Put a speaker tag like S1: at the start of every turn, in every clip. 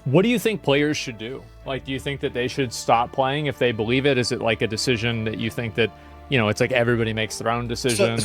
S1: What do you think players should do? Like, do you think that they should stop playing if they believe it? Is it like a decision that you think that, you know, it's like everybody makes their own decision?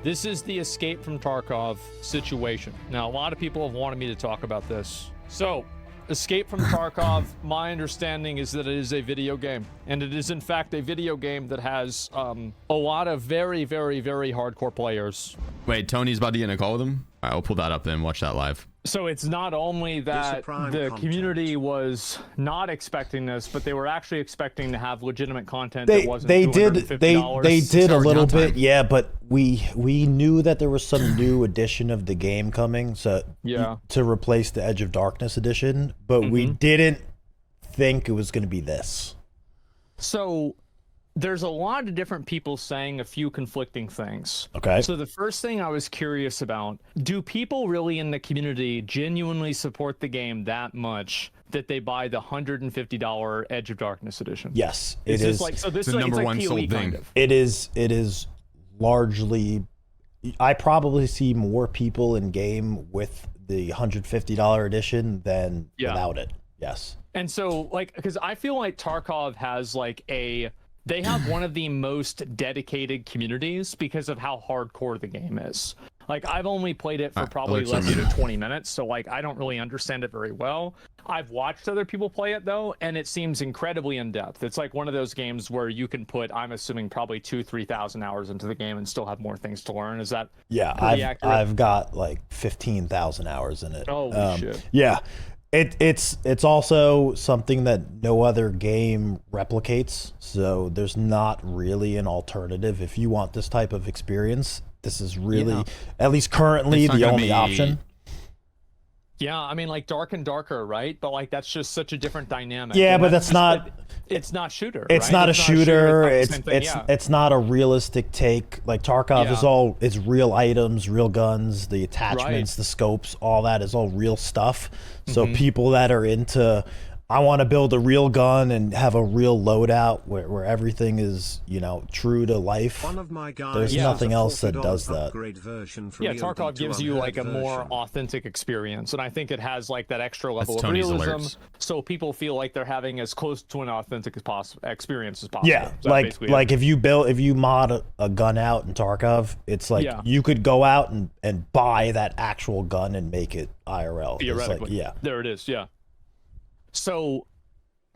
S1: This is the Escape from Tarkov situation. Now, a lot of people have wanted me to talk about this. So, Escape from Tarkov, my understanding is that it is a video game. And it is, in fact, a video game that has a lot of very, very, very hardcore players.
S2: Wait, Tony's about to get in a call with him? All right, I'll pull that up then, watch that live.
S1: So it's not only that the community was not expecting this, but they were actually expecting to have legitimate content that wasn't $250.
S3: They did a little bit, yeah, but we knew that there was some new edition of the game coming, so to replace the Edge of Darkness edition, but we didn't think it was going to be this.
S1: So there's a lot of different people saying a few conflicting things.
S3: Okay.
S1: So the first thing I was curious about, do people really in the community genuinely support the game that much that they buy the $150 Edge of Darkness edition?
S3: Yes, it is.
S1: Like, so this
S2: is the
S1: like,
S2: number
S1: like
S2: one
S1: PoE
S2: sold
S1: kind
S2: thing.
S1: of.
S3: It is largely, I probably see more people in game with the $150 edition than without it. Yes.
S1: And so, like, because I feel like Tarkov has like they have one of the most dedicated communities because of how hardcore the game is. Like, I've only played it for probably less than 20 minutes, so like I don't really understand it very well. I've watched other people play it though, and it seems incredibly in depth. It's like one of those games where you can put, I'm assuming, probably 2,000-3,000 hours into the game and still have more things to learn. Is that
S3: I've got like 15,000 hours in it.
S1: Oh shit.
S3: Yeah. It's also something that no other game replicates, so there's not really an alternative. If you want this type of experience, this is really, at least currently, the only option.
S1: Yeah, I mean, like Dark and Darker, right? But like that's just such a different dynamic.
S3: Yeah, but that's not.
S1: It's not shooter.
S3: It's
S1: right?
S3: not a shooter.
S1: It's
S3: it's not a realistic take. Like Tarkov is all, it's real items, real guns, the attachments, the scopes, all that is all real stuff. So people that are into, I want to build a real gun and have a real loadout where everything is, you know, true to life. There's nothing else that does that.
S1: Tarkov gives you like a more authentic experience, and I think it has like that extra level of realism, so people feel like they're having as close to an authentic experience as possible.
S3: Yeah, like if you mod a gun out in Tarkov, it's like you could go out and buy that actual gun and make it IRL.
S1: Theoretically,
S3: like,
S1: there it is. Yeah. So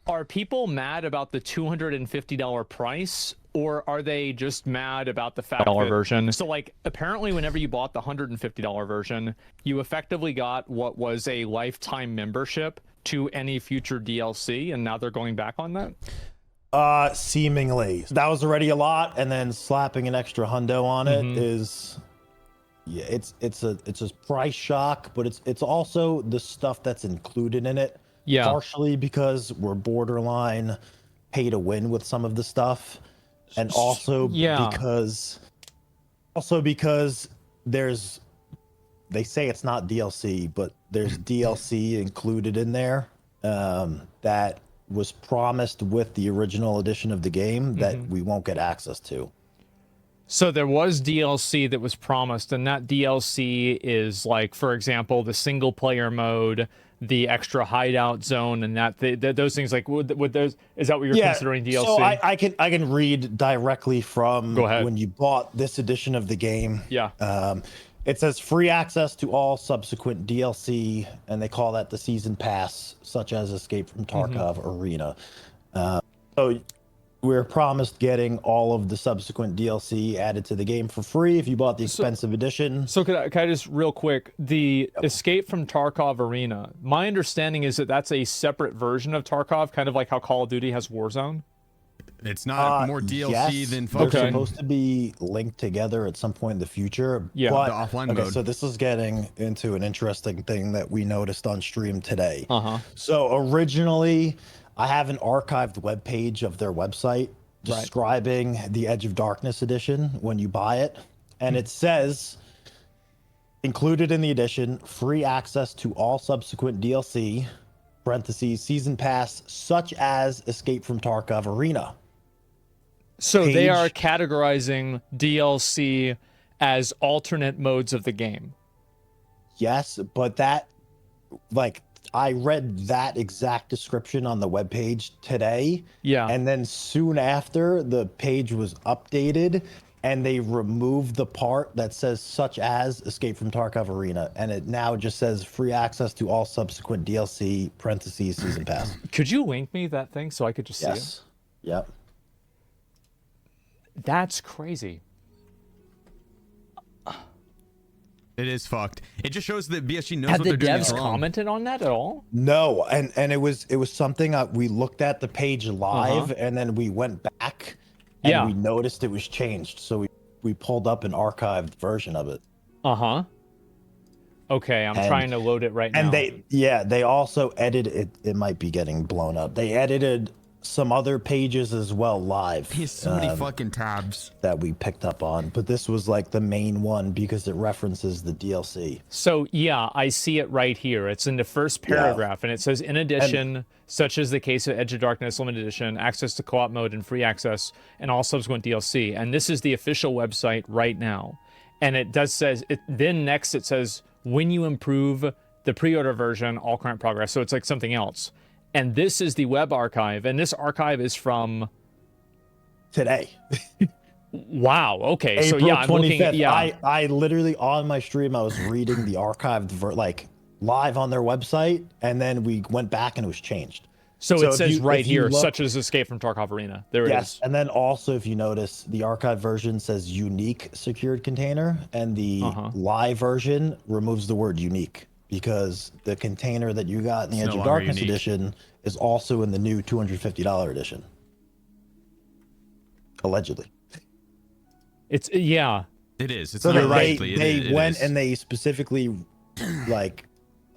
S1: are people mad about the $250 price, or are they just mad about the fact that version? So like apparently whenever you bought the $150 version, you effectively got what was a lifetime membership to any future DLC, and now they're going back on that?
S3: Seemingly. That was already a lot, and then slapping an extra hundo on it is it's a price shock, but it's also the stuff that's included in it. Yeah, partially because we're borderline pay to win with some of the stuff, and also because there's, they say it's not DLC, but there's DLC included in there that was promised with the original edition of the game that we won't get access to.
S1: So there was DLC that was promised, and that DLC is like, for example, the single player mode, the extra hideout zone, and those things. Like, would those, is that what you're considering DLC?
S3: So I can read directly from when you bought this edition of the game.
S1: Yeah.
S3: It says free access to all subsequent DLC, and they call that the season pass, such as Escape from Tarkov Arena. So we're promised getting all of the subsequent DLC added to the game for free if you bought the expensive edition.
S1: So can I just real quick, the Escape from Tarkov Arena, my understanding is that that's a separate version of Tarkov, kind of like how Call of Duty has Warzone.
S2: It's not more DLC than
S3: they're supposed to be linked together at some point in the future.
S2: Yeah,
S3: but,
S2: the offline mode.
S3: So this is getting into an interesting thing that we noticed on stream today. So originally, I have an archived web page of their website describing the Edge of Darkness edition when you buy it. And it says, included in the edition, free access to all subsequent DLC, parentheses, season pass, such as Escape from Tarkov Arena.
S1: So they are categorizing DLC as alternate modes of the game.
S3: Yes, but that, like, I read that exact description on the webpage today.
S1: Yeah.
S3: And then soon after, the page was updated and they removed the part that says such as Escape from Tarkov Arena. And it now just says free access to all subsequent DLC, parentheses, season pass.
S1: Could you link me that thing so I could just see it?
S3: Yes. Yep.
S1: That's crazy.
S2: It is fucked. It just shows that BSG knows
S1: Have
S2: what
S1: the
S2: they're doing
S1: devs
S2: is wrong.
S1: commented on that at all?
S3: No, and it was something we looked at the page live and then we went back and we noticed it was changed. So we pulled up an archived version of it.
S1: Okay, I'm trying to load it right now.
S3: And they also edited it. It might be getting blown up. They edited some other pages as well live.
S2: He has so many fucking tabs
S3: that we picked up on, but this was like the main one because it references the DLC.
S1: So yeah, I see it right here. It's in the first paragraph, and it says, in addition, such as the case of Edge of Darkness Limited Edition, access to co-op mode and free access, and all subsequent DLC. And this is the official website right now. And it does says it. Then next it says, when you improve the pre-order version, all current progress. So it's like something else. And this is the web archive, and this archive is from
S3: today.
S1: Wow. Okay.
S3: April
S1: so yeah, I'm
S3: 25th.
S1: looking at,
S3: I literally on my stream I was reading the archived like live on their website, and then we went back and it was changed.
S1: So it says right here, such as Escape from Tarkov Arena. There it is.
S3: And then also, if you notice, the archive version says unique secured container, and the live version removes the word unique, because the container that you got in the Edge of Darkness edition is also in the new $250 edition. Allegedly.
S1: It is.
S2: It's
S3: so
S2: not
S3: they went and they specifically like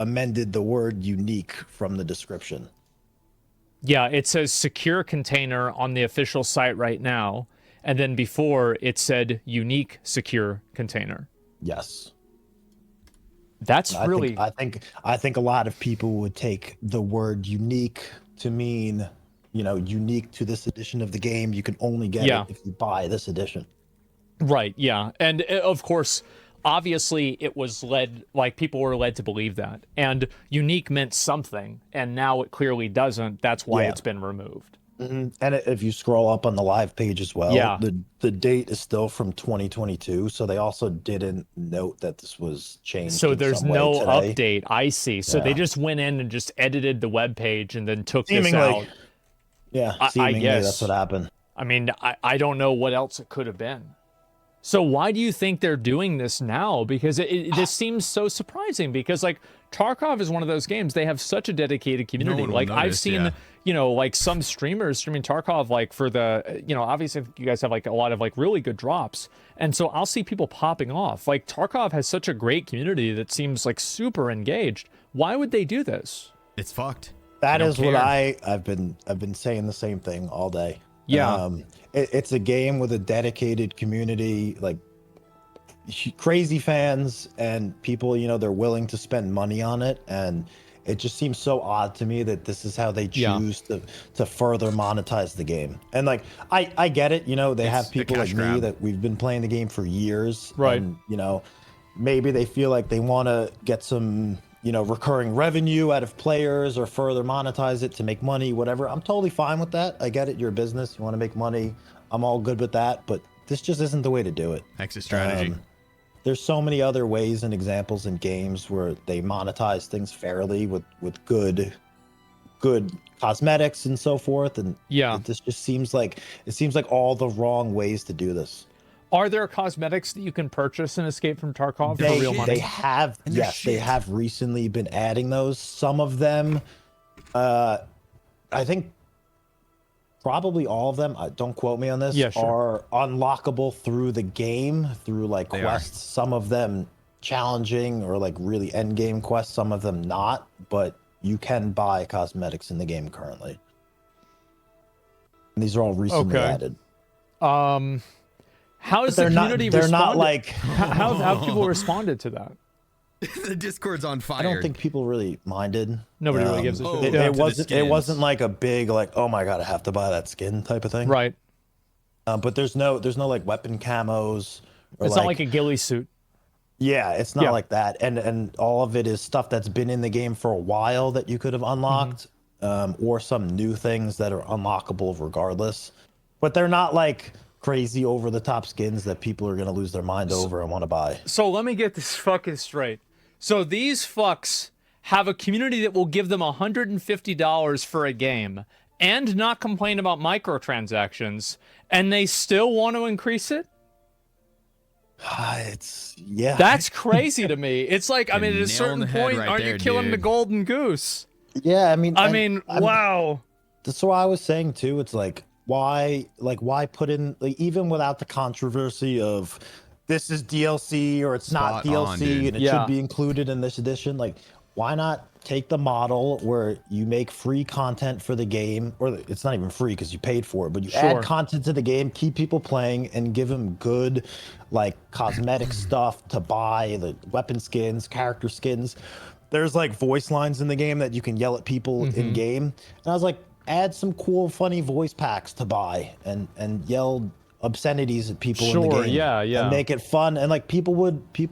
S3: amended the word unique from the description.
S1: Yeah, it says secure container on the official site right now, and then before it said unique secure container.
S3: Yes.
S1: That's really.
S3: I think a lot of people would take the word unique to mean, unique to this edition of the game. You can only get it if you buy this edition.
S1: Right. Yeah, and of course, obviously, it was people were led to believe that, and unique meant something, and now it clearly doesn't. That's why it's been removed.
S3: And if you scroll up on the live page as well, the date is still from 2022, so they also didn't note that this was changed.
S1: So there's no update. I see. So they just went in and just edited the web page and then took this out.
S3: Yeah, seemingly I guess that's what happened.
S1: I mean, I don't know what else it could have been. So why do you think they're doing this now? Because this seems so surprising, because like Tarkov is one of those games, they have such a dedicated community. Like I've seen, like some streamers streaming Tarkov, like for the, obviously you guys have like a lot of like really good drops. And so I'll see people popping off. Like Tarkov has such a great community that seems like super engaged. Why would they do this?
S2: It's fucked.
S3: That is what I've been saying the same thing all day.
S1: Yeah.
S3: It's a game with a dedicated community, like crazy fans and people, they're willing to spend money on it. And it just seems so odd to me that this is how they choose to further monetize the game. And like, I get it, they have people like me that we've been playing the game for years.
S1: Right.
S3: And, maybe they feel like they want to get some, recurring revenue out of players or further monetize it to make money, whatever. I'm totally fine with that. I get it. You're a business. You want to make money. I'm all good with that. But this just isn't the way to do it.
S2: Exit strategy.
S3: There's so many other ways and examples in games where they monetize things fairly with good cosmetics and so forth. And this just seems like all the wrong ways to do this.
S1: Are there cosmetics that you can purchase in Escape from Tarkov for real money?
S3: They have, they have recently been adding those. Some of them, I think probably all of them, don't quote me on this, are unlockable through the game, through like quests. Some of them challenging or like really end game quests, some of them not, but you can buy cosmetics in the game currently. And these are all recently added.
S1: How is the community
S3: they're not like
S1: how have people responded to that?
S2: The Discord's on fire.
S3: I don't think people really minded.
S1: Nobody really gives a shit.
S3: It wasn't like a big like, oh my god, I have to buy that skin type of thing.
S1: Right.
S3: But there's no like weapon camos.
S1: It's not like a ghillie suit.
S3: Yeah, it's not like that, and all of it is stuff that's been in the game for a while that you could have unlocked, or some new things that are unlockable regardless. But they're not like crazy over the top skins that people are gonna lose their mind over and want to buy.
S1: So let me get this fucking straight. So these fucks have a community that will give them $150 for a game and not complain about microtransactions, and they still want to increase it?
S3: Yeah.
S1: That's crazy to me. It's like, I mean, at a certain point, aren't you killing the golden goose?
S3: Yeah, I mean,
S1: wow.
S3: That's what I was saying too. It's like, why put in, like, even without the controversy of this is DLC or it's not DLC and it should be included in this edition, like, why not take the model where you make free content for the game, or it's not even free because you paid for it, but you add content to the game, keep people playing, and give them good, like, cosmetic stuff to buy, the weapon skins, character skins. There's like voice lines in the game that you can yell at people in game, and I was like, add some cool, funny voice packs to buy and yell obscenities at people in the game. And make it fun, and like people would pay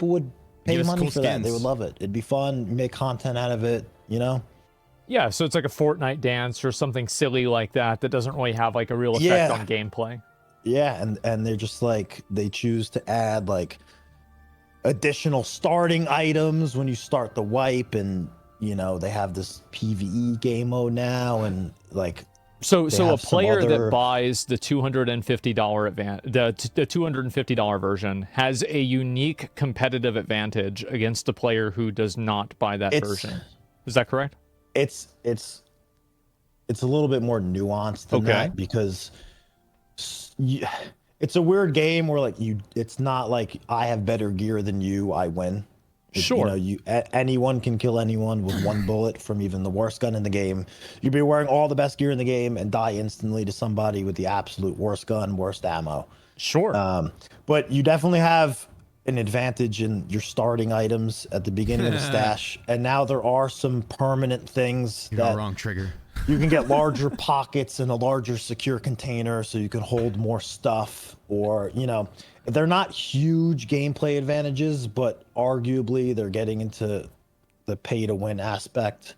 S3: money for that. They would love it. It'd be fun. Make content out of it, you know?
S1: Yeah, so it's like a Fortnite dance or something silly like that that doesn't really have like a real effect on gameplay.
S3: Yeah, and they're just like, they choose to add like additional starting items when you start the wipe, and you know, they have this PvE game mode now, and like
S1: so a player that buys the $250 the $250 version has a unique competitive advantage against a player who does not buy that version. Is that correct?
S3: It's a little bit more nuanced than that, because it's a weird game where like it's not like I have better gear than you, I win. You know, anyone can kill anyone with one bullet from even the worst gun in the game. You'd be wearing all the best gear in the game and die instantly to somebody with the absolute worst gun, worst ammo. But you definitely have an advantage in your starting items at the beginning of the stash, and now there are some permanent things
S2: that wrong trigger.
S3: You can get larger pockets and a larger secure container so you can hold more stuff, or, you know, they're not huge gameplay advantages, but arguably they're getting into the pay to win aspect.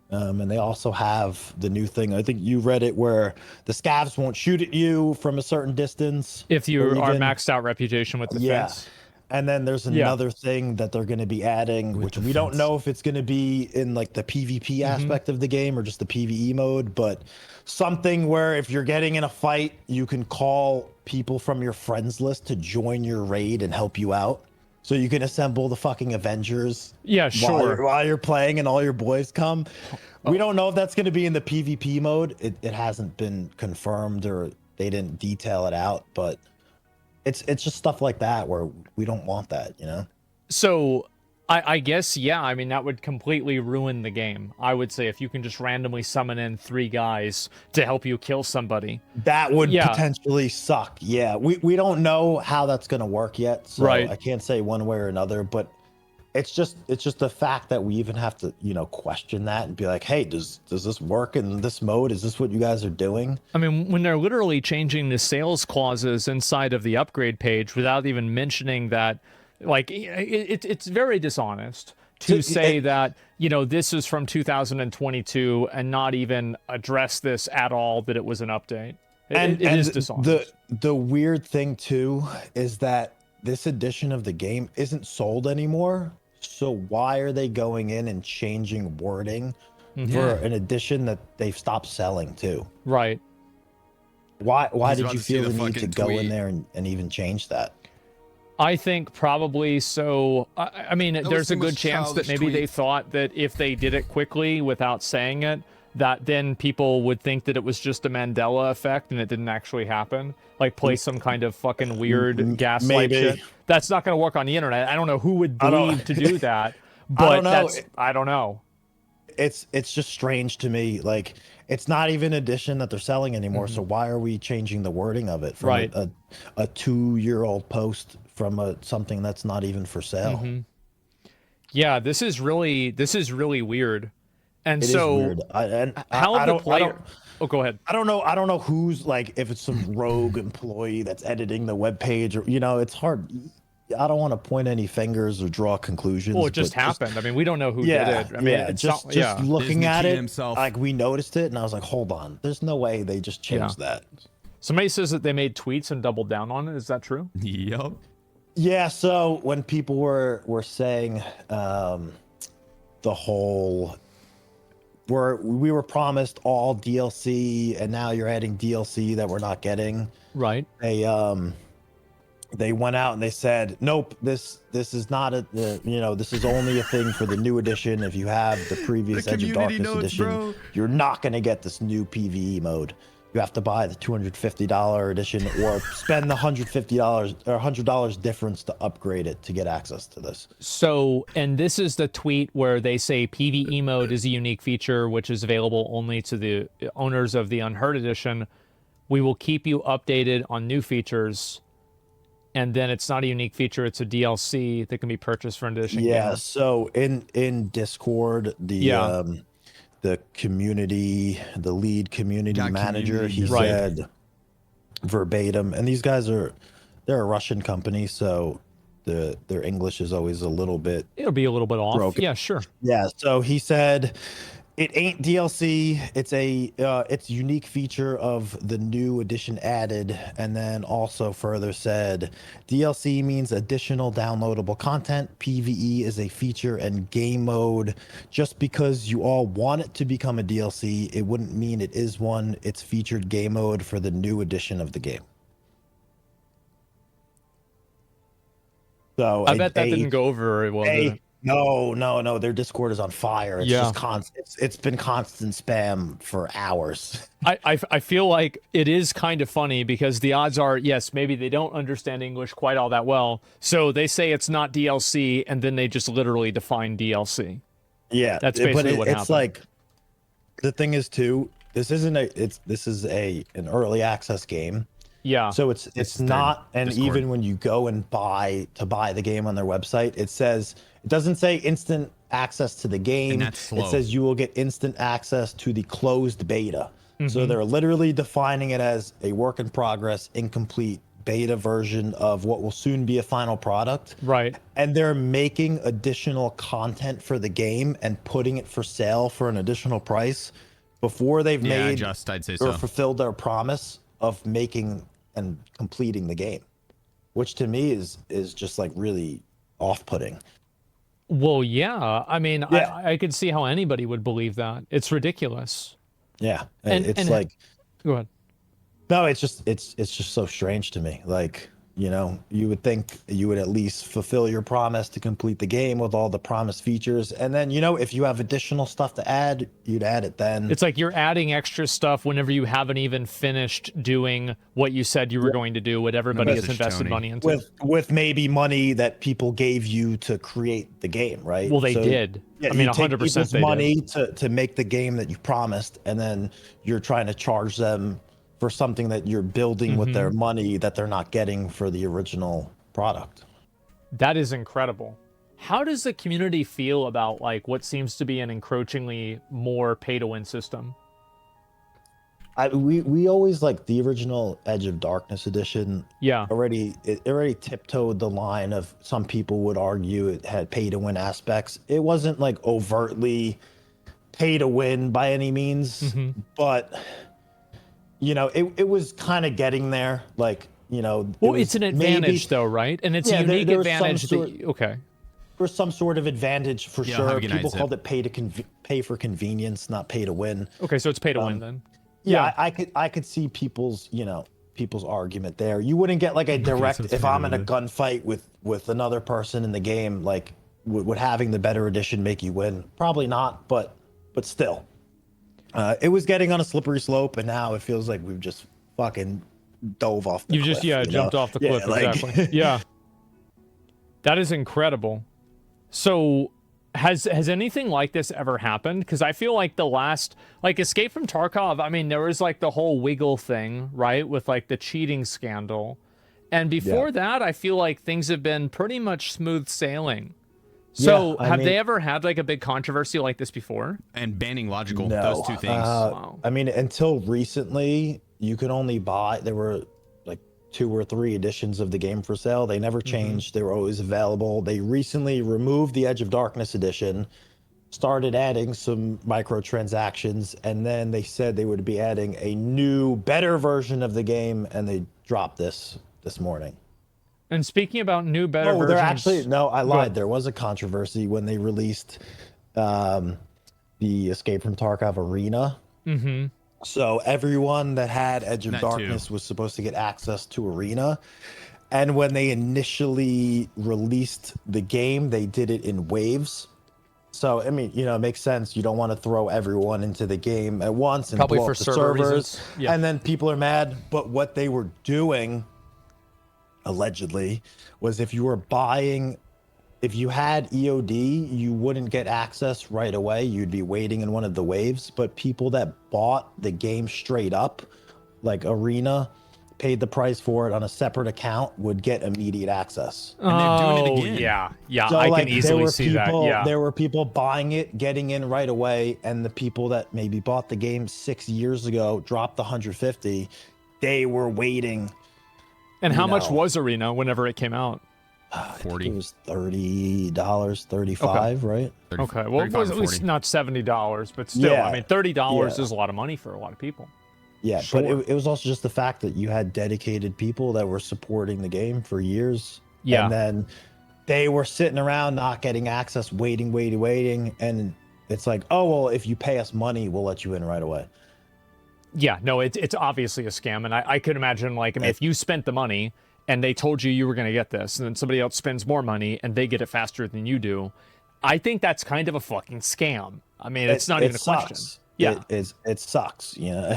S3: And they also have the new thing, I think you read it, where the SCAVS won't shoot at you from a certain distance
S1: if you are maxed out reputation with defense.
S3: And then there's another thing that they're going to be adding, which we don't know if it's going to be in like the PvP aspect of the game or just the PvE mode, but something where if you're getting in a fight, you can call people from your friends list to join your raid and help you out. So you can assemble the fucking Avengers. While you're playing and all your boys come. We don't know if that's going to be in the PvP mode. It hasn't been confirmed, or they didn't detail it out, but it's just stuff like that where we don't want that, you know?
S1: So I guess, I mean, that would completely ruin the game. I would say if you can just randomly summon in 3 guys to help you kill somebody.
S3: That would potentially suck. Yeah, we don't know how that's going to work yet. So I can't say one way or another, but it's just the fact that we even have to, you know, question that and be like, hey, does this work in this mode? Is this what you guys are doing?
S1: I mean, when they're literally changing the sales clauses inside of the upgrade page without even mentioning that, like, it's very dishonest to say that, you know, this is from 2022 and not even address this at all, that it was an update. It is dishonest.
S3: The weird thing too is that this edition of the game isn't sold anymore. So why are they going in and changing wording for an edition that they've stopped selling too?
S1: Right.
S3: Why did you feel the need to go in there and even change that?
S1: I think probably so. I mean, there's a good chance that maybe they thought that if they did it quickly without saying it, that then people would think that it was just a Mandela effect and it didn't actually happen. Like play some kind of fucking weird gaslight shit. That's not going to work on the internet. I don't know who would believe to do that, but I don't know.
S3: It's just strange to me. Like, it's not even an edition that they're selling anymore. So why are we changing the wording of it from a 2-year-old post from something that's not even for sale?
S1: Yeah, this is really weird. And
S3: it
S1: so
S3: is weird.
S1: Oh, go ahead.
S3: I don't know who's, like, if it's some rogue employee that's editing the web page, or, you know, it's hard. I don't want to point any fingers or draw conclusions.
S1: Well, it just happened. I mean, we don't know who did it. I mean, it's
S3: just looking
S2: Disney
S3: at it,
S2: himself.
S3: like we noticed it, and I was like, hold on, there's no way they just changed that.
S1: Somebody says that they made tweets and doubled down on it. Is that true?
S2: Yep.
S3: Yeah. So when people were saying the whole, we were promised all DLC, and now you're adding DLC that we're not getting.
S1: Right.
S3: They went out and they said, nope, this is not this is only a thing for the new edition. If you have the previous Edge of Darkness edition, you're not going to get this new PvE mode. You have to buy the $250 edition or spend the $150 or $100 difference to upgrade it to get access to this.
S1: So, and this is the tweet where they say PvE mode is a unique feature which is available only to the owners of the Unheard edition. We will keep you updated on new features. And then it's not a unique feature; it's a DLC that can be purchased for an edition.
S3: Yeah. So in Discord, the community, the lead community manager, he said verbatim, and these guys they're a Russian company, so their English is always a little bit.
S1: It'll be a little bit off.
S3: Broken.
S1: Yeah, sure.
S3: Yeah. So he said, it ain't DLC. It's it's a unique feature of the new edition added, and then also further said, DLC means additional downloadable content. PvE is a feature and game mode. Just because you all want it to become a DLC, it wouldn't mean it is one. It's featured game mode for the new edition of the game. So
S1: I bet that didn't go over very well. Did it?
S3: No. Their Discord is on fire. It's just constant. It's been constant spam for hours.
S1: I feel like it is kind of funny because the odds are, yes, maybe they don't understand English quite all that well. So they say it's not DLC, and then they just literally define DLC.
S3: Yeah,
S1: that's basically what happened.
S3: It's like, the thing is too, this is an early access game.
S1: Yeah.
S3: So it's not, and Discord. Even when you go and buy the game on their website, it doesn't say instant access to the game. It says you will get instant access to the closed beta. Mm-hmm. So they're literally defining it as a work in progress, incomplete beta version of what will soon be a final product.
S1: Right.
S3: And they're making additional content for the game and putting it for sale for an additional price before they've made
S2: I'd say
S3: or fulfilled their promise of making and completing the game, which to me is just like really off-putting.
S1: Well, yeah. I mean, yeah. I could see how anybody would believe that. It's ridiculous.
S3: Yeah, it's like.
S1: Go ahead.
S3: No, it's just so strange to me. Like, you would think you would at least fulfill your promise to complete the game with all the promised features, and then if you have additional stuff to add, you'd add it then.
S1: It's like you're adding extra stuff whenever you haven't even finished doing what you said you were going to do, what everybody has invested money into.
S3: With maybe money that people gave you to create the game, right?
S1: Well, they did.
S3: Yeah,
S1: I mean, 100% they
S3: money
S1: did.
S3: to make the game that you promised, and then you're trying to charge them for something that you're building with their money that they're not getting for the original product. That
S1: is incredible. How does the community feel about like what seems to be an encroachingly more pay-to-win system?
S3: We always like the original Edge of Darkness edition.
S1: Yeah.
S3: It already tiptoed the line of, some people would argue it had pay-to-win aspects. It wasn't like overtly pay-to-win by any means, but it was kind of getting there. Like, well,
S1: it's an advantage though, right? And it's a unique advantage. Okay.
S3: There's some sort of advantage for sure. People called it pay for convenience, not pay to win.
S1: Okay, so it's pay to win then.
S3: Yeah, I could see people's argument there. You wouldn't get like a direct, if I'm in a gunfight with another person in the game, like would having the better edition make you win? Probably not, but still. It was getting on a slippery slope, and now it feels like we've just fucking dove off the cliff.
S1: Jumped off the cliff, exactly. Yeah. That is incredible. So has anything like this ever happened? Because I feel like the last, like Escape from Tarkov, I mean, there was like the whole wiggle thing, right? With like the cheating scandal. And before that, I feel like things have been pretty much smooth sailing. So have they ever had like a big controversy like this before?
S2: And banning logical,
S3: no.
S2: those two things.
S3: Wow. I mean, until recently, you could only buy, there were like 2 or 3 editions of the game for sale. They never changed. They were always available. They recently removed the Edge of Darkness edition, started adding some microtransactions, and then they said they would be adding a new, better version of the game, and they dropped this morning.
S1: And speaking about new, better versions...
S3: They're actually... No, I lied. There was a controversy when they released the Escape from Tarkov Arena. So everyone that had Edge of Darkness was supposed to get access to Arena. And when they initially released the game, they did it in waves. So, I mean, you know, it makes sense. You don't want to throw everyone into the game at once and
S1: probably
S3: blow
S1: for
S3: up the servers.
S1: Yeah.
S3: And then people are mad. But what they were doing, allegedly, was if you were buying... If you had EOD, you wouldn't get access right away. You'd be waiting in one of the waves. But people that bought the game straight up, like Arena, paid the price for it on a separate account, would get immediate access.
S2: And they're doing it again.
S1: Yeah,
S3: So,
S1: I
S3: like,
S1: can easily see that. Yeah.
S3: There were people buying it, getting in right away, and the people that maybe bought the game 6 years ago, dropped the 150, they were waiting.
S1: And how much was Arena whenever it came out?
S2: 40.
S3: It was $30, 35, right?
S2: 30,
S1: Okay, well, it was at least not $70, but still,
S3: Yeah.
S1: I mean, $30 is a lot of money for a lot of people.
S3: Yeah,
S1: Sure.
S3: but it was also just the fact that you had dedicated people that were supporting the game for years.
S1: Yeah.
S3: And then they were sitting around not getting access, waiting. And it's like, oh, well, if you pay us money, we'll let you in right away.
S1: Yeah, no, it's obviously a scam. And I could imagine, like, I mean, if you spent the money and they told you were going to get this, and then somebody else spends more money and they get it faster than you do, I think that's kind of a fucking scam. I mean, it's not even a question. Yeah,
S3: it sucks. You know,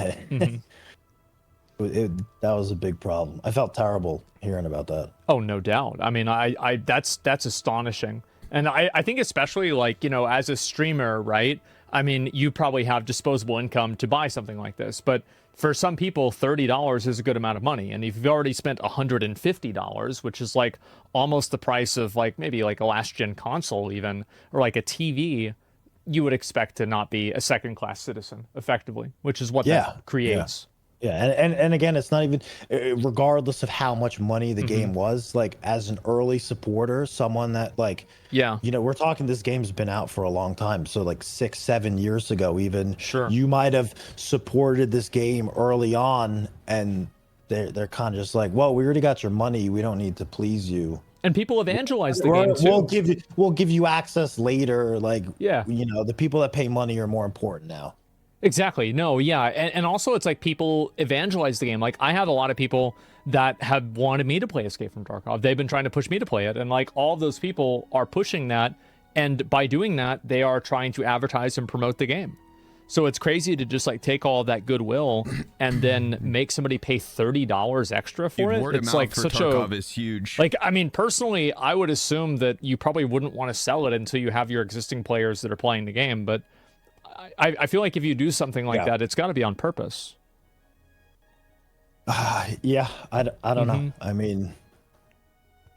S3: that was a big problem. I felt terrible hearing about that.
S1: Oh, no doubt. I mean, I that's astonishing. And I think especially, like, you know, as a streamer, right? I mean, you probably have disposable income to buy something like this, but for some people, $30 is a good amount of money. And if you've already spent $150, which is like almost the price of like maybe like a last gen console even, or like a TV, you would expect to not be a second-class citizen effectively, which is what that creates.
S3: Yeah, and again, it's not even, regardless of how much money the game was, like, as an early supporter, someone that, like, you know, we're talking, this game's been out for a long time, so like 6-7 years ago even, you might have supported this game early on, and they're kind of just like, well, we already got your money, we don't need to please you.
S1: And people evangelize the game too.
S3: We'll give you access later, like,
S1: you
S3: know, the people that pay money are more important now.
S1: Exactly. No, yeah. And also it's like people evangelize the game. Like, I have a lot of people that have wanted me to play Escape from Tarkov. They've been trying to push me to play it. And like all of those people are pushing that. And by doing that, they are trying to advertise and promote the game. So it's crazy to just like take all of that goodwill and then make somebody pay $30 extra for it.
S2: Word
S1: It's
S2: of
S1: like
S2: mouth for
S1: such
S2: Tarkov is huge.
S1: Like, I mean, personally, I would assume that you probably wouldn't want to sell it until you have your existing players that are playing the game. But I feel like if you do something like that, it's got to be on purpose.
S3: Yeah, I don't know. I mean,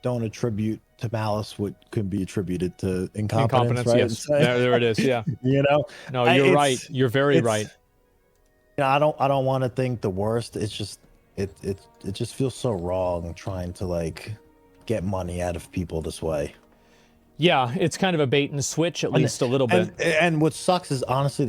S3: don't attribute to malice what could be attributed to incompetence, right?
S1: Yes. There it is. Yeah.
S3: You know.
S1: No, you're right. You're very right.
S3: You know, I don't want to think the worst. It's just it just feels so wrong trying to like get money out of people this way.
S1: Yeah, it's kind of a bait and switch, at least a little bit.
S3: And what sucks is honestly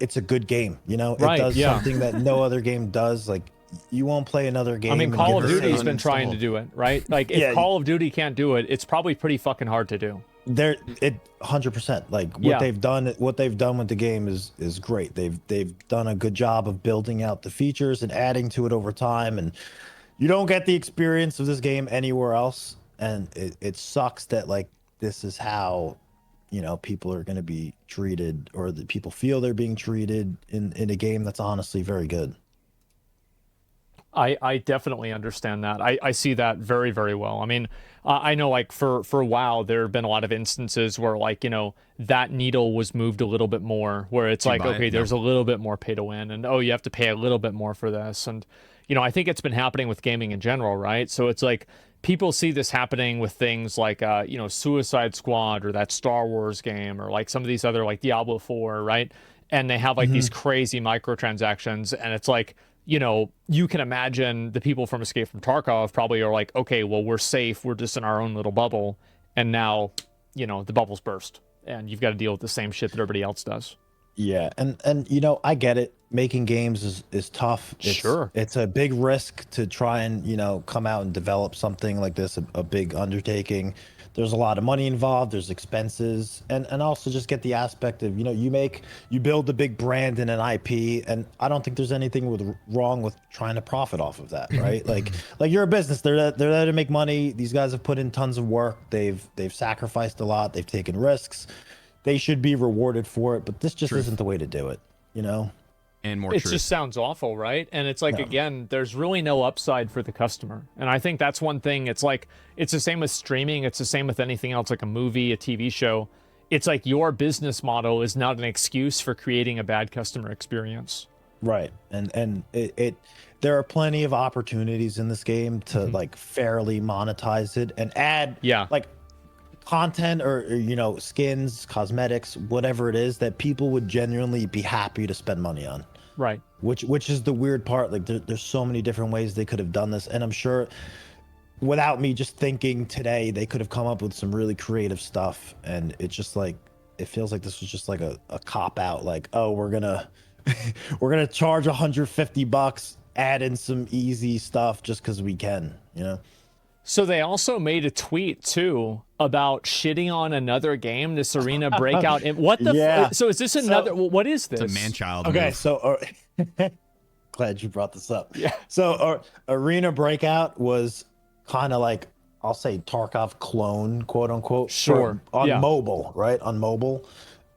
S3: it's a good game. You know, it does something that no other game does. Like, you won't play another game.
S1: I mean, Call of Duty's been trying to do it, right? Like, if Call of Duty can't do it, it's probably pretty fucking hard to do.
S3: 100%. Like, what they've done with the game is great. They've done a good job of building out the features and adding to it over time. And you don't get the experience of this game anywhere else. And it sucks that like this is how, you know, people are going to be treated, or that people feel they're being treated in a game that's honestly very good.
S1: I definitely understand that. I see that very, very well. I mean, I know like for a while, there have been a lot of instances where like, you know, that needle was moved a little bit more, where it's like, okay, there's a little bit more pay to win, and oh, you have to pay a little bit more for this. And, you know, I think it's been happening with gaming in general, right? So it's like, people see this happening with things like, you know, Suicide Squad or that Star Wars game, or like some of these other like Diablo 4, right? And they have like these crazy microtransactions, and it's like, you know, you can imagine the people from Escape from Tarkov probably are like, okay, well, we're safe. We're just in our own little bubble. And now, you know, the bubble's burst and you've got to deal with the same shit that everybody else does.
S3: Yeah. And you know, I get it. Making games is tough.
S1: Sure.
S3: It's a big risk to try and, you know, come out and develop something like this, a big undertaking. There's a lot of money involved, there's expenses, and also just get the aspect of, you know, you build a big brand and an IP, and I don't think there's anything wrong with trying to profit off of that, right? like you're a business, they're there to make money. These guys have put in tons of work, they've sacrificed a lot, they've taken risks. They should be rewarded for it, but this just isn't the way to do it, you know?
S2: And more
S1: it just sounds awful, right? And it's like, again, there's really no upside for the customer. And I think that's one thing. It's like, it's the same with streaming. It's the same with anything else, like a movie, a TV show. It's like your business model is not an excuse for creating a bad customer experience.
S3: Right. And there are plenty of opportunities in this game to like fairly monetize it and add like content or, you know, skins, cosmetics, whatever it is that people would genuinely be happy to spend money on.
S1: Right.
S3: Which is the weird part. Like there's so many different ways they could have done this. And I'm sure without me just thinking today, they could have come up with some really creative stuff. And it's just like, it feels like this was just like a cop out. Like, oh, we're gonna charge $150, add in some easy stuff just because we can, you know?
S1: So they also made a tweet too about shitting on another game, this arena breakout. And what the? So is this another? What is this?
S2: It's a man-child.
S3: Okay,
S2: move.
S3: so glad you brought this up.
S1: Yeah.
S3: So arena breakout was kind of like, I'll say Tarkov clone, quote unquote.
S1: Sure.
S3: On mobile, right? On mobile.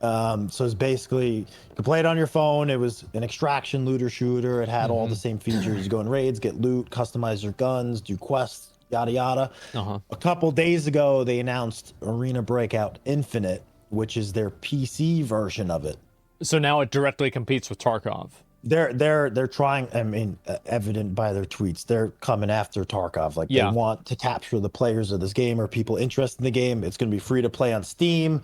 S3: So it's basically you can play it on your phone. It was an extraction looter shooter. It had all the same features. You go in raids, get loot, customize your guns, do quests. Yada yada. A couple days ago, they announced Arena Breakout Infinite, which is their PC version of it.
S1: So now it directly competes with Tarkov.
S3: They're trying. I mean, evident by their tweets, they're coming after Tarkov. Like they want to capture the players of this game or people interested in the game. It's going to be free to play on Steam.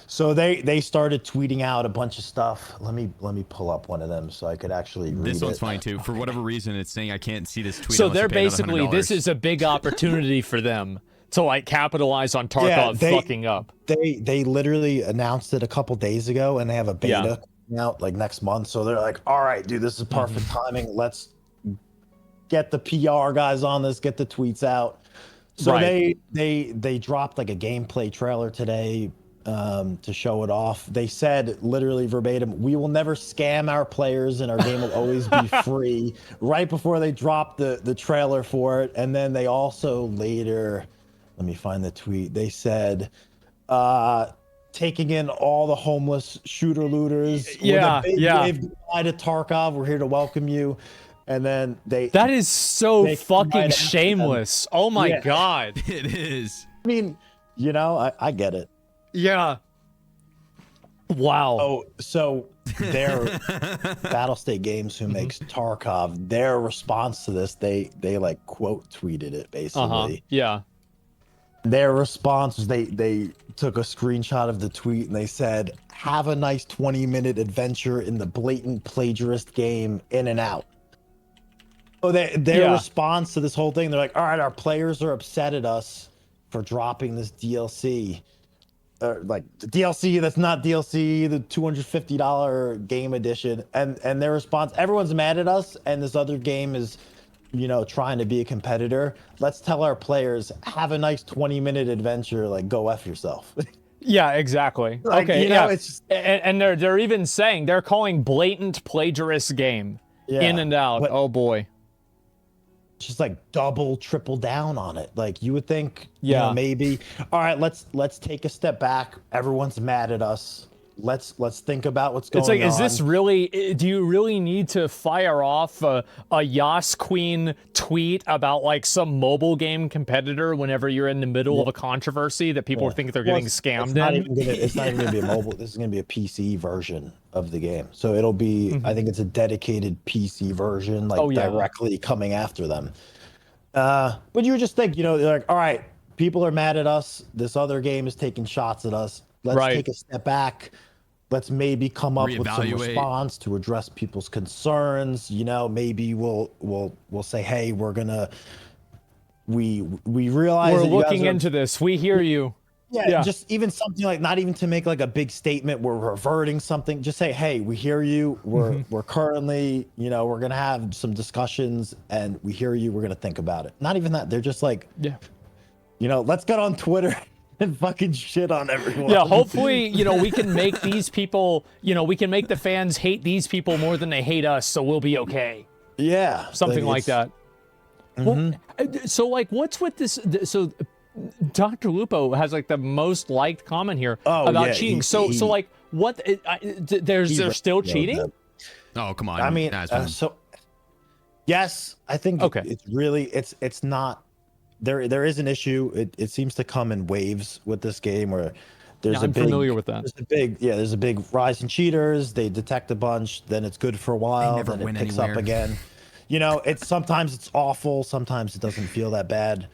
S3: So they started tweeting out a bunch of stuff. Let me pull up one of them so I could actually read
S2: This one's
S3: it.
S2: funny too. For whatever reason, it's saying I can't see this tweet.
S1: So they're basically, this is a big opportunity for them to like capitalize on Tarkov fucking up.
S3: They literally announced it a couple days ago, and they have a beta coming out like next month. So they're like, all right, dude, this is perfect timing. Let's get the PR guys on this, get the tweets out. So they dropped like a gameplay trailer today. To show it off. They said literally verbatim, we will never scam our players and our game will always be free, right before they dropped the trailer for it. And then they also later, let me find the tweet, they said taking in all the homeless shooter looters with a big wave goodbye to Tarkov, we're here to welcome you. And then
S1: that is so fucking shameless. Oh my god.
S2: It is.
S3: I mean, you know, I get it.
S1: Yeah. Wow.
S3: Oh, so their Battlestate Games, who makes Tarkov, their response to this, they like quote tweeted it basically.
S1: Yeah.
S3: Their response was they took a screenshot of the tweet and they said, "Have a nice 20-minute adventure in the blatant plagiarist game In and Out." So their response to this whole thing, they're like, "All right, our players are upset at us for dropping this DLC." Like the DLC that's not DLC, the $250 game edition, and their response, everyone's mad at us, and this other game is, you know, trying to be a competitor. Let's tell our players, have a nice 20-minute adventure, like go F yourself.
S1: Yeah, exactly.
S3: Like,
S1: okay,
S3: you know, it's just,
S1: and they're even saying they're calling blatant plagiarist game In and Out. Oh boy.
S3: Just like double, triple down on it. Like you would think, you know, maybe, all right, let's take a step back. Everyone's mad at us. Let's think about what's going on.
S1: It's like, is this really, do you really need to fire off a Yas Queen tweet about like some mobile game competitor whenever you're in the middle of a controversy that people think they're getting scammed
S3: it's not even gonna be a mobile. This is gonna be a PC version of the game. So it'll be, I think it's a dedicated PC version, like directly coming after them. But you would just think, you know, they're like, all right, people are mad at us. This other game is taking shots at us. Let's take a step back. let's maybe come up with some response to address people's concerns. You know, maybe we'll say, hey, we realize
S1: we're looking into this. We hear you.
S3: Yeah, just even something like, not even to make like a big statement, we're reverting something. Just say, hey, we hear you. We're currently, you know, we're gonna have some discussions, and we hear you. We're gonna think about it. Not even that. They're just like, you know, let's get on Twitter and fucking shit on everyone.
S1: Yeah, hopefully, you know, we can make these people, you know, we can make the fans hate these people more than they hate us, so we'll be okay.
S3: Yeah,
S1: something like that. Well, so like, what's with this? So Dr. Lupo has like the most liked comment here about cheating. So like, what? They're still cheating?
S2: Oh, come on.
S3: I mean, so yes, I think it's really it's not. There is an issue. It seems to come in waves with this game where there's
S1: I'm familiar with that.
S3: There's a big rise in cheaters. They detect a bunch, then it's good for a while, then it picks up again. You know, sometimes it's awful, sometimes it doesn't feel that bad.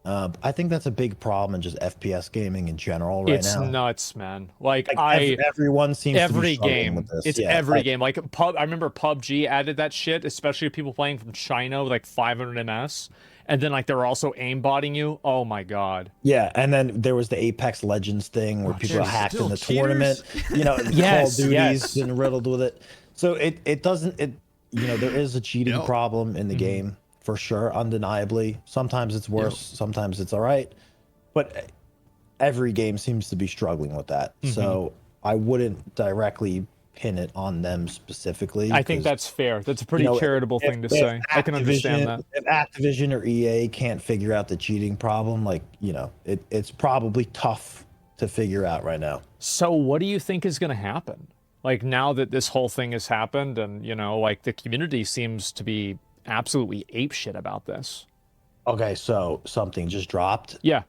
S3: I think that's a big problem in just FPS gaming in general right now.
S1: It's nuts, man. Like
S3: everyone seems to be
S1: game
S3: with this.
S1: It's every game. Like I remember PUBG added that shit, especially people playing from China with like 500 ms. And then like they're also aimbotting you. Oh my god.
S3: Yeah, and then there was the Apex Legends thing where people hacked in the tournament. You know, Call of Duty's been riddled with it. So it doesn't. You know, there is a cheating problem in the game for sure, undeniably. Sometimes it's worse, sometimes it's all right, but every game seems to be struggling with that. So I wouldn't directly pin it on them specifically.
S1: I think that's fair. That's a pretty charitable thing to say. I can understand that.
S3: If Activision or EA can't figure out the cheating problem, like, you know, it's probably tough to figure out right now.
S1: So what do you think is going to happen? Like, now that this whole thing has happened and, you know, like the community seems to be absolutely apeshit about this.
S3: Okay, so something just dropped.
S1: Yeah.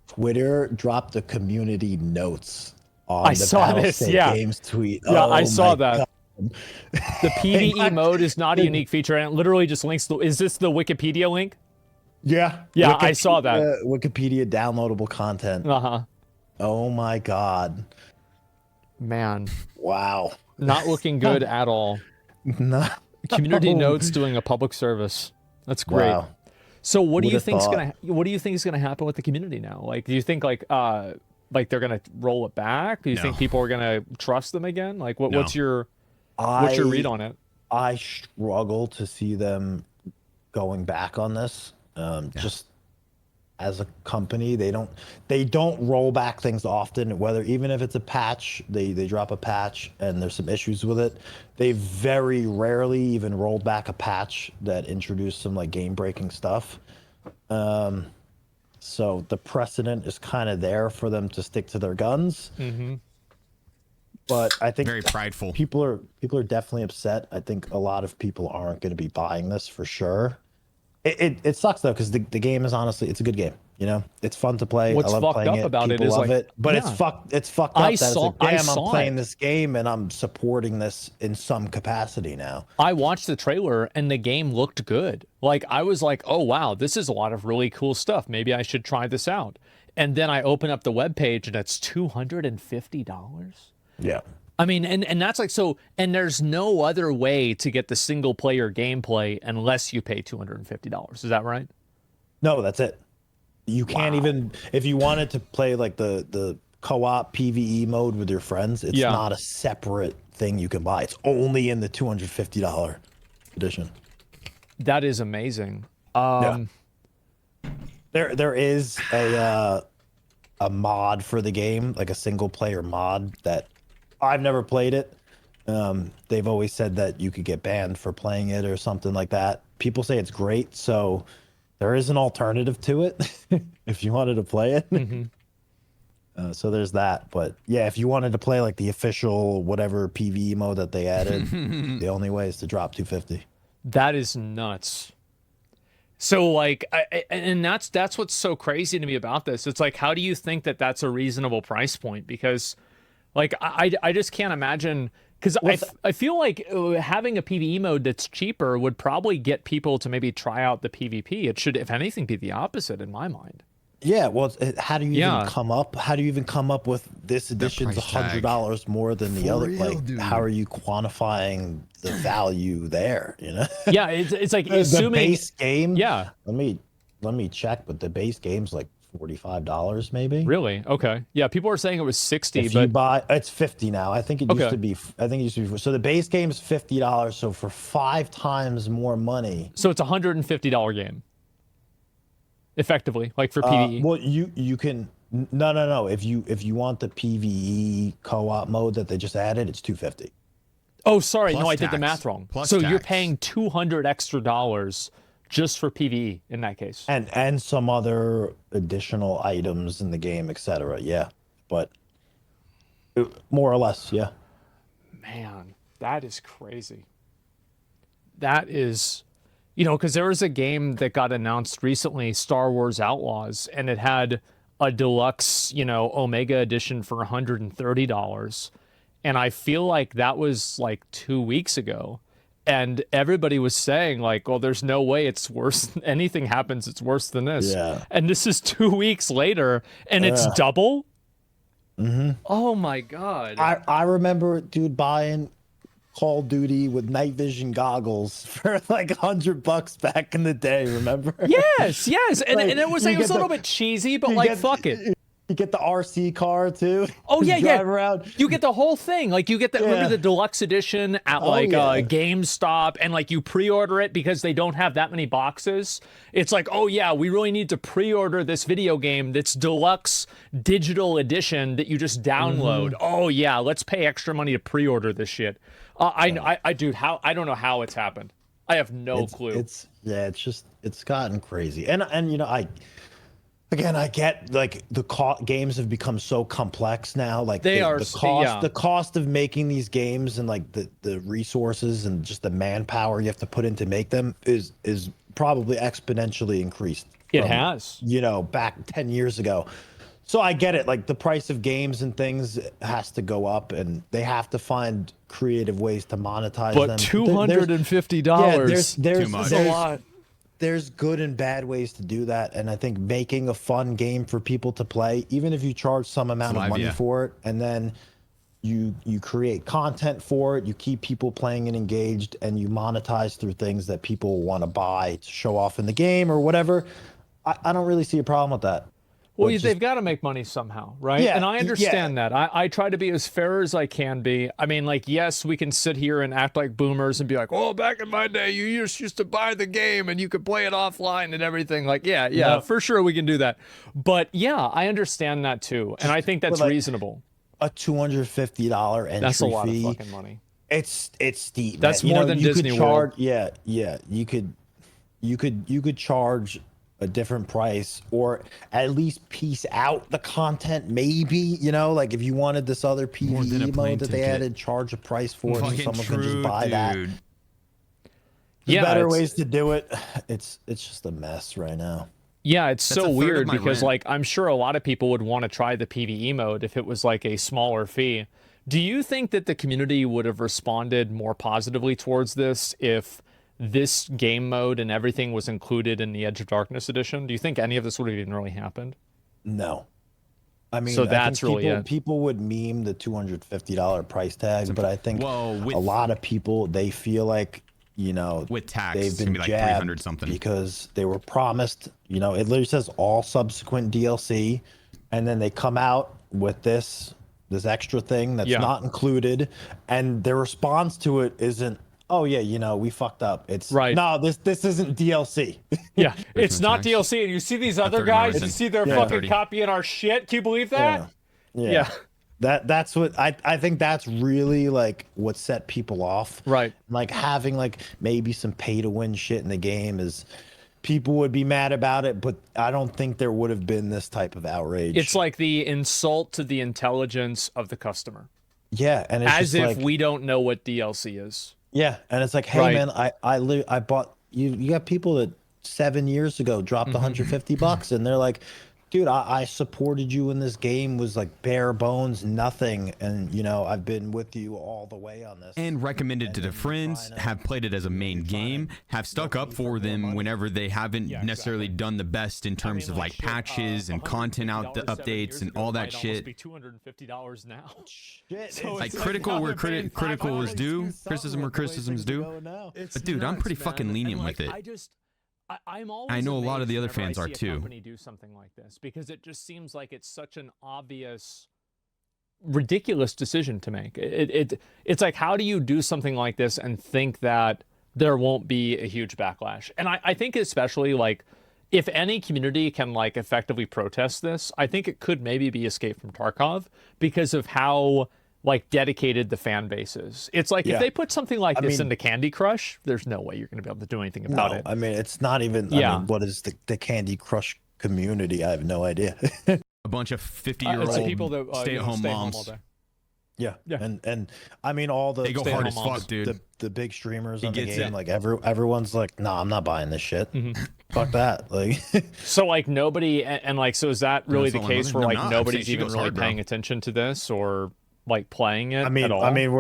S3: Twitter dropped the community notes on the Battlestate Games tweet.
S1: Yeah, I saw that. The PvE mode is not a unique feature, and it literally just links. Is this the Wikipedia link?
S3: Yeah.
S1: Yeah, I saw that.
S3: Wikipedia downloadable content. Oh my god.
S1: Man.
S3: Wow.
S1: Not looking good at all.
S3: No.
S1: Community notes doing a public service. That's great. Wow. So what do you think is gonna happen with the community now? Like, do you think like they're gonna roll it back? Do you think people are gonna trust them again? Like, what's your read on it?
S3: I struggle to see them going back on this. Just as a company, they don't roll back things often. Whether even if it's a patch, they drop a patch and there's some issues with it. They very rarely even rolled back a patch that introduced some like game breaking stuff. So the precedent is kind of there for them to stick to their guns. But I think
S2: very prideful.
S3: People are definitely upset. I think a lot of people aren't going to be buying this for sure. It sucks though, because the game is honestly, it's a good game. You know, it's fun to play.
S1: What's
S3: I love
S1: fucked up about it is like,
S3: but it's fucked up that I'm playing this game and I'm supporting this in some capacity now.
S1: I watched the trailer and the game looked good. Like, I was like, oh wow, this is a lot of really cool stuff. Maybe I should try this out. And then I open up the webpage and it's $250.
S3: Yeah.
S1: I mean, and that's like, so, and there's no other way to get the single player gameplay unless you pay $250. Is that right?
S3: No, that's it. You can't even, if you wanted to play like the co-op PvE mode with your friends, it's not a separate thing you can buy. It's only in the $250 edition.
S1: That is amazing.
S3: There is a mod for the game, like a single player mod that I've never played it. They've always said that you could get banned for playing it or something like that. People say it's great, so there is an alternative to it if you wanted to play it. So there's that. But yeah, if you wanted to play like the official whatever PvE mode that they added, the only way is to drop $250.
S1: That is nuts. So like, and that's what's so crazy to me about this. It's like, how do you think that that's a reasonable price point? Because like, I just can't imagine, because I feel like having a PvE mode that's cheaper would probably get people to maybe try out the PvP. It should, if anything, be the opposite in my mind.
S3: Yeah, well, how do you even come up? How do you even come up with this edition's $100 more than the other? Like, dude. How are you quantifying the value there? You know?
S1: Yeah, it's like
S3: the
S1: assuming
S3: base game.
S1: Yeah.
S3: Let me check, but the base game's like $45 maybe.
S1: Really? Okay. Yeah, people are saying it was 60,
S3: if
S1: but
S3: you buy, it's 50 now. I think it used to be. I think it used to be. So the base game's $50. So for 5 times more money.
S1: So it's a $150 game. Effectively, like for PvE.
S3: Well, you can no. If you want the PvE co-op mode that they just added, it's $250.
S1: Oh, sorry, no, I did the math wrong. So you're paying $200 extra just for PvE in that case,
S3: and some other additional items in the game, etc. Yeah, but more or less, yeah.
S1: Man, that is crazy. That is. You know, because there was a game that got announced recently, Star Wars Outlaws, and it had a deluxe, you know, Omega edition for $130. And I feel like that was like 2 weeks ago. And everybody was saying like, well, there's no way it's worse. Anything happens, it's worse than this.
S3: Yeah.
S1: And this is 2 weeks later and it's double.
S3: Mm-hmm.
S1: Oh my God.
S3: I remember, dude, buying Call of Duty with night vision goggles for like $100 back in the day. Remember?
S1: Yes. And,
S3: like,
S1: and it was like, it was a little bit cheesy, but like, fuck it.
S3: You get the RC car too.
S1: Oh yeah,
S3: drive around.
S1: You get the whole thing. Like you get the remember the deluxe edition at GameStop, and like you pre-order it because they don't have that many boxes. It's like, oh yeah, we really need to pre-order this video game that's deluxe digital edition that you just download. Oh yeah, let's pay extra money to pre-order this shit. Dude, I don't know how it's happened. I have no clue.
S3: It's gotten crazy, and you know I get like games have become so complex now. Like the cost of making these games and like the resources and just the manpower you have to put in to make them is probably exponentially increased.
S1: It has,
S3: you know, back 10 years ago. So I get it. Like the price of games and things has to go up, and they have to find creative ways to monetize them.
S1: But $250,
S3: there's a lot. There's good and bad ways to do that, and I think making a fun game for people to play, even if you charge some amount of money for it, and then you create content for it, you keep people playing and engaged, and you monetize through things that people want to buy to show off in the game or whatever. I don't really see a problem with that.
S1: Well, they've got to make money somehow, right?
S3: Yeah,
S1: and I understand that. I try to be as fair as I can be. I mean, like, yes, we can sit here and act like boomers and be like, oh, back in my day, you just used to buy the game and you could play it offline and everything. Like, yeah, for sure we can do that. But yeah, I understand that too. And I think that's reasonable.
S3: A $250 entry fee.
S1: That's a lot of fucking money.
S3: It's steep.
S1: That's more than Disney World.
S3: Yeah. You could charge a different price, or at least piece out the content, maybe, you know, like if you wanted this other PvE mode that they added, charge a price for it so someone can just buy that. There's better ways to do it. It's just a mess right now.
S1: Yeah, it's so weird because like I'm sure a lot of people would want to try the PvE mode if it was like a smaller fee. Do you think that the community would have responded more positively towards this if this game mode and everything was included in the Edge of Darkness edition? Do you think any of this would have even really happened?
S3: No. I mean,
S1: so that's
S3: people would meme the $250 price tag, but I think a lot of people, they feel like, you know,
S2: with tax,
S3: they've been
S2: like
S3: jabbed
S2: 300 something
S3: because they were promised, you know, it literally says all subsequent DLC, and then they come out with this extra thing that's not included, and their response to it isn't, oh yeah, you know, we fucked up. It's no, this isn't DLC.
S1: Yeah, it's not DLC. And you see these other guys, you see they're fucking copying our shit. Can you believe that?
S3: Yeah. That's what I think that's really like what set people off.
S1: Right.
S3: Like having like maybe some pay to win shit in the game is, people would be mad about it, but I don't think there would have been this type of outrage.
S1: It's like the insult to the intelligence of the customer.
S3: Yeah, and it's
S1: as if we don't know what DLC is.
S3: Yeah, and it's like, hey man, I bought you got people that 7 years ago dropped $150 and they're like, dude, I supported you in this game, was like bare bones, nothing. And, you know, I've been with you all the way on this.
S2: And recommended to the friends, have played it as a main game, have stuck up for them whenever they haven't necessarily done the best in terms of like patches and content updates and all that shit.
S1: Be $250 now.
S3: Shit,
S1: So
S2: like
S1: it's
S2: critical where critical is due, criticism where criticism's due. But dude, I'm pretty fucking lenient with it.
S1: I'm always
S2: I know a lot of the other
S1: amazed
S2: fans are
S1: whenever I see a
S2: too.
S1: company do something like this, because it just seems like it's such an obvious, ridiculous decision to make. It's like, how do you do something like this and think that there won't be a huge backlash? And I think especially like, if any community can like effectively protest this, I think it could maybe be Escape from Tarkov, because of how like dedicated the fan base is. It's like, if they put something like this into Candy Crush, there's no way you're going to be able to do anything about it.
S3: I mean, it's not even, I mean, what is the Candy Crush community? I have no idea.
S2: A bunch of 50-year-old
S1: people that
S2: stay-at-home moms.
S1: All day.
S3: Yeah. And I mean, all the
S2: they go hard as fuck, dude.
S3: The big streamers on the game,
S2: it.
S3: like everyone's like, nah, I'm not buying this shit. Fuck that. Like,
S1: so like nobody, and like, so is that really the case where like nobody's even really
S2: hard,
S1: paying attention to this or like playing it at all?
S3: I mean,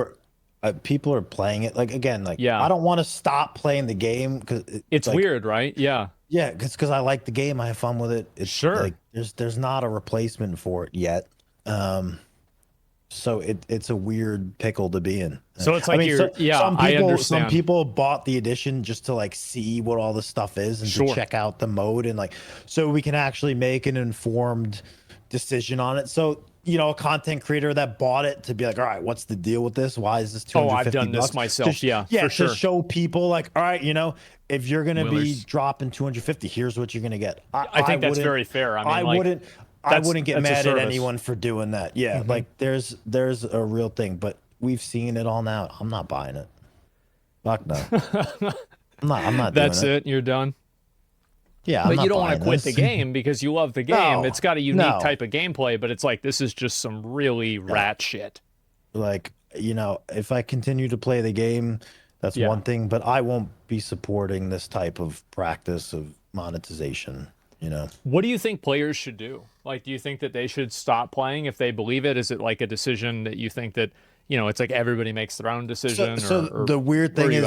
S3: people are playing it. Like, again, like, I don't want to stop playing the game because
S1: it's like, weird, right? Yeah.
S3: Yeah, because I like the game. I have fun with it. It's like there's not a replacement for it yet. So it's a weird pickle to be in.
S1: So it's like,
S3: some people bought the edition just to like see what all the stuff is and to check out the mode, and like, so we can actually make an informed decision on it. So, you know, a content creator that bought it to be like, all right, what's the deal with this? Why is this $250?
S1: Oh, I've done this myself. For sure.
S3: To show people like, all right, you know, if you're going to be dropping $250, here's what you're going to get.
S1: I think that's very fair. I mean,
S3: I wouldn't get mad at anyone for doing that. Yeah. Like there's a real thing, but we've seen it all now. I'm not buying it. Fuck no. I'm not
S1: That's
S3: doing
S1: it. You're done.
S3: Yeah,
S1: but you don't want to quit the game because you love the game. It's got a unique type of gameplay, but it's like, this is just some really rat shit.
S3: Like, you know, if I continue to play the game, that's one thing, but I won't be supporting this type of practice of monetization, you know.
S1: What do you think players should do? Like, do you think that they should stop playing if they believe it? Is it like a decision that you think that, you know, it's like everybody makes their own decision?
S3: So the weird thing is,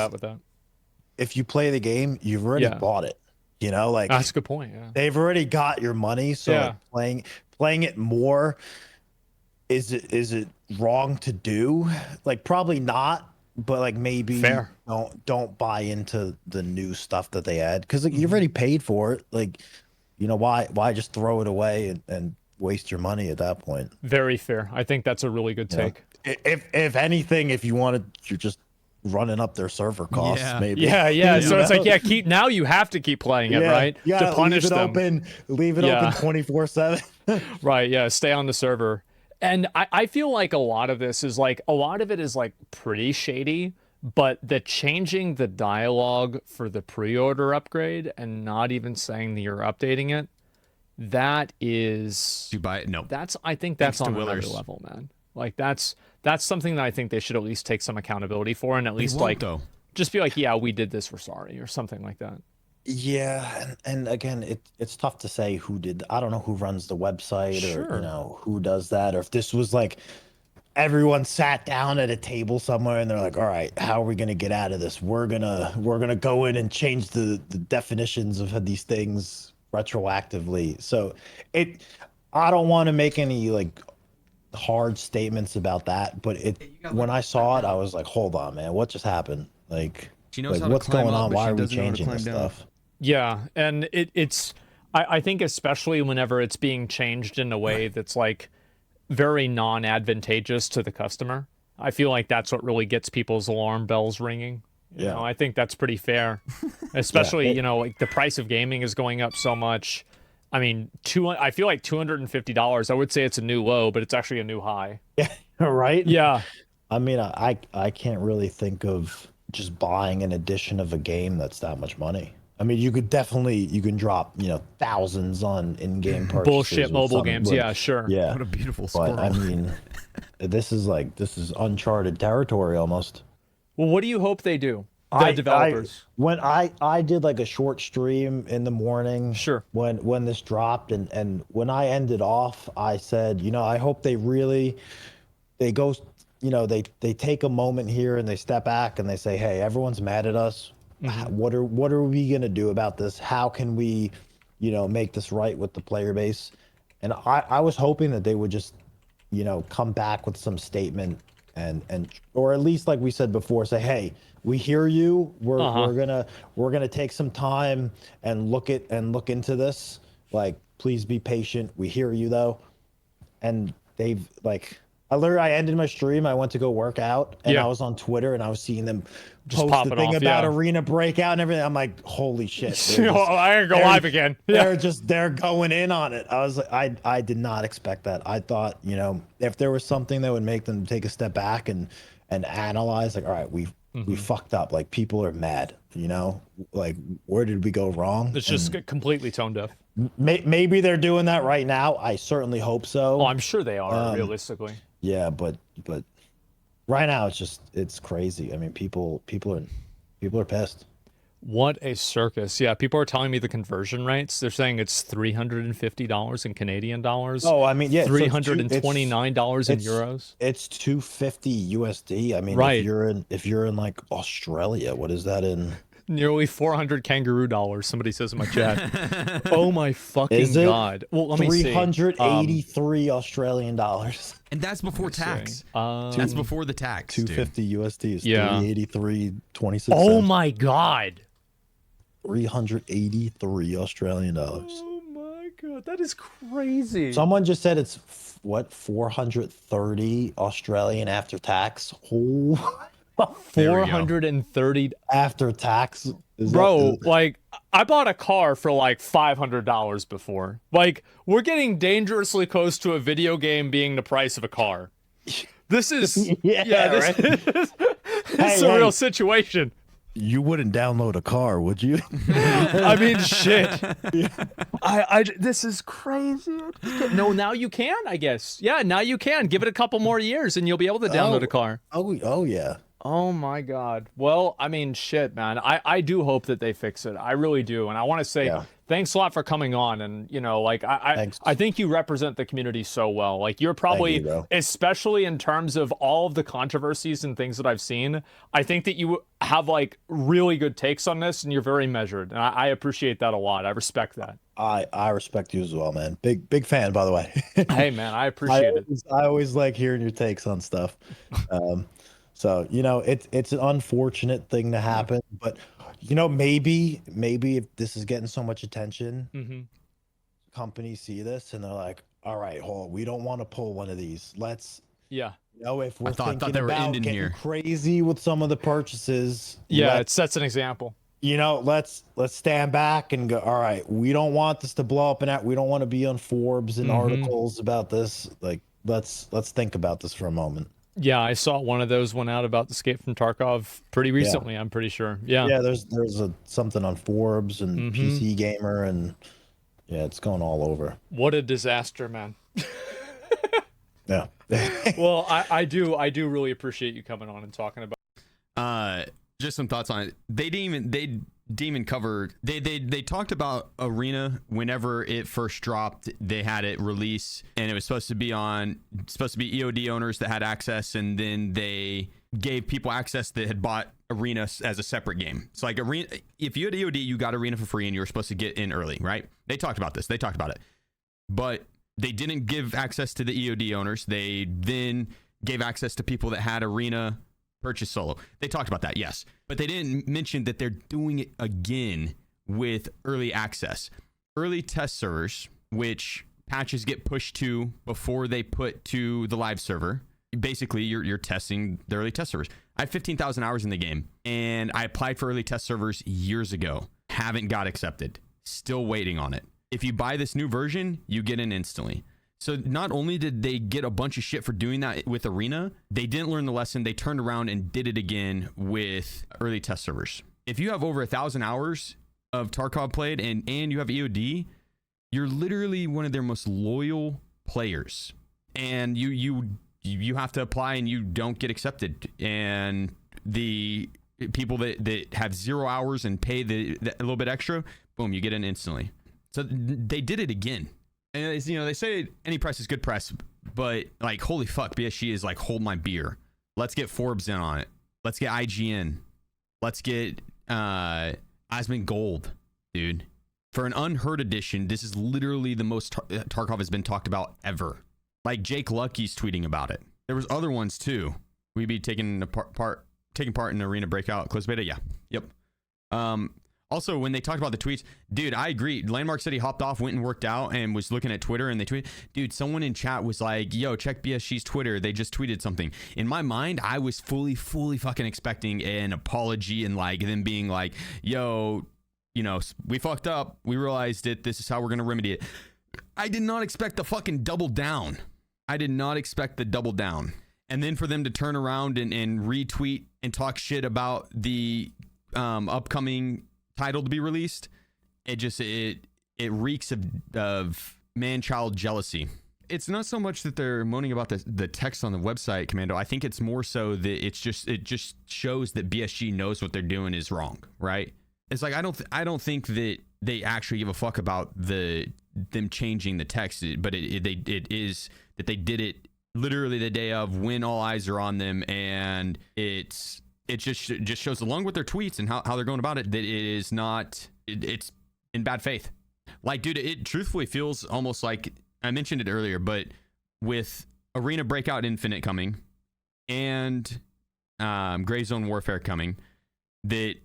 S3: if you play the game, you've already bought it. You know, like,
S1: that's a good point. Yeah,
S3: they've already got your money, so like, playing it more, is it wrong to do? Like, probably not, but like maybe don't buy into the new stuff that they add, because like, you've already paid for it. Like, you know, why just throw it away and waste your money at that point?
S1: Very fair. I think that's a really good take.
S3: If anything, if you wanted, you're just running up their server costs, maybe.
S1: Yeah. So it's like, now you have to keep playing it, right?
S3: Yeah,
S1: to punish them.
S3: Leave it open 24/7.
S1: Right. Yeah. Stay on the server. And I feel like a lot of this is like, a lot of it is like pretty shady, but the changing the dialogue for the pre-order upgrade and not even saying that you're updating it, that is,
S2: you buy it? No.
S1: I think that's on another level, man. Like that's something that I think they should at least take some accountability for, and at least just be like, yeah, we did this, we're sorry, or something like that.
S3: Yeah, and again, it's tough to say who did. I don't know who runs the website or you know who does that, or if this was like everyone sat down at a table somewhere and they're like, all right, how are we gonna get out of this? We're gonna go in and change the definitions of these things retroactively. So I don't want to make any like hard statements about that, but when I saw it, I was like, hold on, man, what just happened? Like, what's going on? Why are we changing this stuff?
S1: Yeah, and it's I think especially whenever it's being changed in a way that's like very non-advantageous to the customer, I feel like that's what really gets people's alarm bells ringing. You know, I think that's pretty fair, especially you know, like the price of gaming is going up so much. I mean, I feel like $250. I would say it's a new low, but it's actually a new high.
S3: Yeah, right.
S1: Yeah.
S3: I mean, I can't really think of just buying an edition of a game that's that much money. I mean, you can drop, you know, thousands on in-game purchases.
S1: Bullshit mobile games. Yeah, sure.
S3: Yeah.
S2: What a beautiful squirrel.
S3: But I mean, this is uncharted territory almost.
S1: Well, what do you hope they do? the developers.
S3: When I did like a short stream in the morning,
S1: sure,
S3: when this dropped, and when I ended off, I said, you know, I hope they go, you know, they take a moment here and they step back and they say, hey, everyone's mad at us. What are we gonna do about this? How can we, you know, make this right with the player base? And I was hoping that they would just, you know, come back with some statement and or at least, like we said before, say, hey, we hear you. We're gonna take some time and look into this. Like, please be patient. We hear you though. And they've like, I ended my stream. I went to go work out, and I was on Twitter, and I was seeing them just post the thing about Arena Breakout and everything. I'm like, holy shit!
S1: I gotta go live again.
S3: They're going in on it. I was like, I did not expect that. I thought, you know, if there was something that would make them take a step back and analyze, like, all right, we fucked up. Like, people are mad. You know, like, where did we go wrong?
S1: It's just completely tone deaf.
S3: Maybe they're doing that right now. I certainly hope so.
S1: Oh, I'm sure they are, realistically.
S3: Yeah, but right now it's crazy. I mean, people are pissed.
S1: What a circus. Yeah, people are telling me the conversion rates. They're saying it's $350 in Canadian dollars.
S3: Oh, I mean, yeah,
S1: $329 in euros.
S3: It's $250 USD. I mean,
S1: right.
S3: if you're in like Australia, what is that in?
S1: Nearly 400 kangaroo dollars, somebody says in my chat. Oh my fucking god. Well, let me see.
S3: 383 Australian dollars.
S2: And that's before tax. That's before the tax.
S3: 250 USD is 383.26.
S1: Oh my god.
S3: 383 Australian dollars.
S1: Oh my god, that is crazy.
S3: Someone just said it's 430 Australian after tax. Oh.
S1: 430
S3: after tax,
S1: bro. Like, I bought a car for like $500 before. Like, we're getting dangerously close to a video game being the price of a car. This is this is a real situation.
S3: You wouldn't download a car, would you?
S1: I mean, shit. This is crazy. No, now you can, I guess. Yeah, now you can. Give it a couple more years and you'll be able to download a car.
S3: Oh yeah.
S1: Oh my god. Well, I mean, shit, man. I do hope that they fix it. I really do. And I want to say thanks a lot for coming on. And, you know, like, I think you represent the community so well. Like, you're probably, especially in terms of all of the controversies and things that I've seen, I think that you have, like, really good takes on this, and you're very measured. And I appreciate that a lot. I respect that.
S3: I respect you as well, man. Big fan, by the way.
S1: Hey, man, I appreciate it.
S3: I always like hearing your takes on stuff. So, you know, it's an unfortunate thing to happen, but, you know, maybe if this is getting so much attention, companies see this and they're like, all right, hold on, we don't want to pull one of these. Let's, you know, if we're thinking about getting crazy with some of the purchases.
S1: Yeah, it sets an example.
S3: You know, let's stand back and go, all right, we don't want this to blow up, and we don't want to be on Forbes and articles about this. Like, let's think about this for a moment.
S1: Yeah, I saw one of those went out about the Escape from Tarkov pretty recently. I'm pretty sure. Yeah,
S3: there's something on Forbes and PC Gamer, and it's going all over.
S1: What a disaster, man.
S3: Yeah.
S1: Well, I do really appreciate you coming on and talking about.
S2: Just some thoughts on it. They talked about Arena whenever it first dropped. They had it release, and it was supposed to be EOD owners that had access, and then they gave people access that had bought Arena as a separate game. So like Arena, if you had EOD, you got Arena for free, and you were supposed to get in early, right? They talked about this. They talked about it, but they didn't give access to the EOD owners. They then gave access to people that had Arena purchase solo. They talked about that, yes, but they didn't mention that they're doing it again with early access, early test servers, which patches get pushed to before they put to the live server. Basically, you're testing the early test servers. I have 15,000 hours in the game, and I applied for early test servers years ago. Haven't got accepted. Still waiting on it. If you buy this new version, you get in instantly. So not only did they get a bunch of shit for doing that with Arena, they didn't learn the lesson. They turned around and did it again with early test servers. If you have over 1,000 hours of Tarkov played and you have EOD, you're literally one of their most loyal players. And you have to apply and you don't get accepted. And the people that have 0 hours and pay the a little bit extra, boom, you get in instantly. So they did it again. And you know, they say any press is good press, but like, holy fuck, BSG is like, hold my beer. Let's get Forbes in on it. Let's get IGN. Let's get Asmongold, dude. For an unheard edition, this is literally the most Tarkov has been talked about ever. Like Jake Lucky's tweeting about it. There was other ones too. We'd be taking part in Arena Breakout closed beta. Yeah. Yep. Also, when they talked about the tweets, dude, I agree. Landmark said he hopped off, went and worked out, and was looking at Twitter, and they tweeted, dude, someone in chat was like, yo, check BSG's Twitter. They just tweeted something. In my mind, I was fully fucking expecting an apology and like them being like, yo, you know, we fucked up. We realized it. This is how we're going to remedy it. I did not expect the fucking double down. I did not expect the double down. And then for them to turn around and retweet and talk shit about the upcoming title to be released, it reeks of man-child jealousy. It's not so much that they're moaning about the text on the website, Commando. I think it's more so that it just shows that BSG knows what they're doing is wrong, right? It's like I don't think that they actually give a fuck about them changing the text, but it is that they did it literally the day of, when all eyes are on them, and it just shows, along with their tweets and how they're going about it, that it is not, it's in bad faith. Like, dude, it truthfully feels almost like, I mentioned it earlier, but with Arena Breakout Infinite coming and Gray Zone Warfare coming, that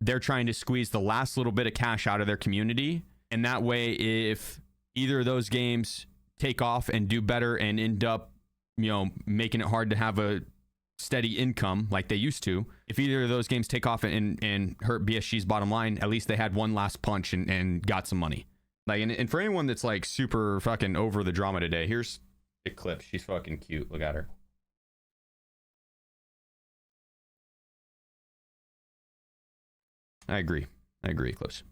S2: they're trying to squeeze the last little bit of cash out of their community. And that way, if either of those games take off and do better and end up, you know, making it hard to have a steady income like they used to, if either of those games take off and hurt BSG's bottom line, at least they had one last punch and got some money. Like, and for anyone that's like super fucking over the drama today, here's a clip. She's fucking cute. Look at her. I agree, close.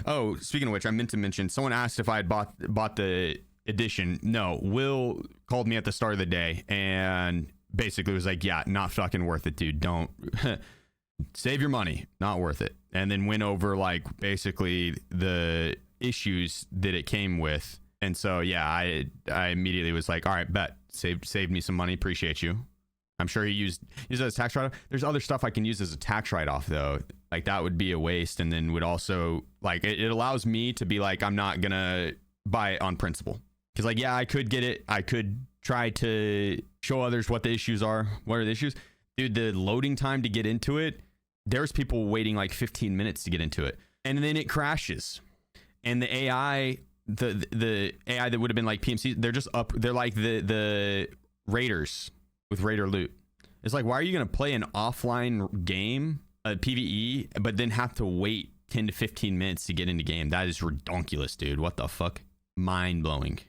S2: Oh, speaking of which, I meant to mention, someone asked if I had bought the edition. No, Will called me at the start of the day and basically was like, yeah, not fucking worth it, dude. Don't save your money, not worth it. And then went over like basically the issues that it came with. And so yeah, I immediately was like, all right, bet, saved me some money, appreciate you. I'm sure he used it as a tax write-off. There's other stuff I can use as a tax write-off though. Like that would be a waste, and then would also like it allows me to be like, I'm not gonna buy it on principle. Because like, yeah, I could get it. I could try to show others what the issues are. What are the issues? Dude, the loading time to get into it, there's people waiting like 15 minutes to get into it. And then it crashes. And the AI, the AI that would have been like PMC, they're just up. They're like the raiders with raider loot. It's like, why are you going to play an offline game, a PvE, but then have to wait 10 to 15 minutes to get into game? That is redonkulous, dude. What the fuck? Mind blowing.